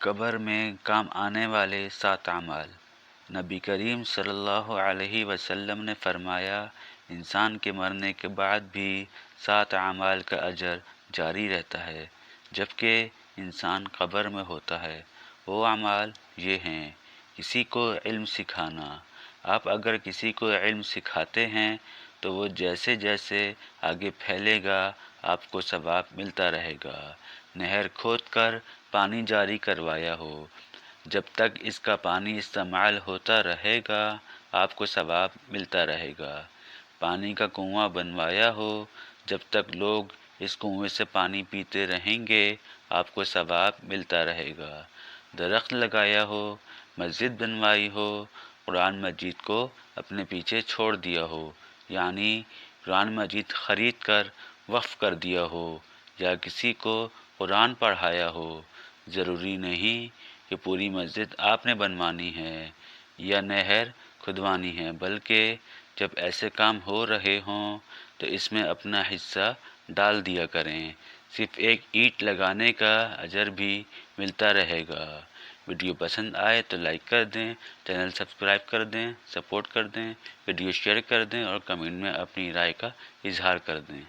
قبر میں کام آنے والے 7 اعمال۔ نبی کریم صلی اللہ علیہ وسلم نے فرمایا، انسان کے مرنے کے بعد بھی 7 اعمال کا اجر جاری رہتا ہے جبکہ انسان قبر میں ہوتا ہے۔ وہ اعمال یہ ہیں: کسی کو علم سکھانا۔ آپ اگر کسی کو علم سکھاتے ہیں تو وہ جیسے جیسے آگے پھیلے گا آپ کو ثواب ملتا رہے گا۔ نہر کھود کر پانی جاری کروایا ہو، جب تک اس کا پانی استعمال ہوتا رہے گا آپ کو ثواب ملتا رہے گا۔ پانی کا کنواں بنوایا ہو، جب تک لوگ اس کنویں سے پانی پیتے رہیں گے آپ کو ثواب ملتا رہے گا۔ درخت لگایا ہو، مسجد بنوائی ہو، قرآن مجید کو اپنے پیچھے چھوڑ دیا ہو، یعنی قرآن مجید خرید کر وقف کر دیا ہو، یا کسی کو قرآن پڑھایا ہو۔ ضروری نہیں کہ پوری مسجد آپ نے بنوانی ہے یا نہر کھدوانی ہے، بلکہ جب ایسے کام ہو رہے ہوں تو اس میں اپنا حصہ ڈال دیا کریں۔ صرف ایک اینٹ لگانے کا اجر بھی ملتا رہے گا۔ ویڈیو پسند آئے تو لائک کر دیں، چینل سبسکرائب کر دیں، سپورٹ کر دیں، ویڈیو شیئر کر دیں اور کمنٹ میں اپنی رائے کا اظہار کر دیں۔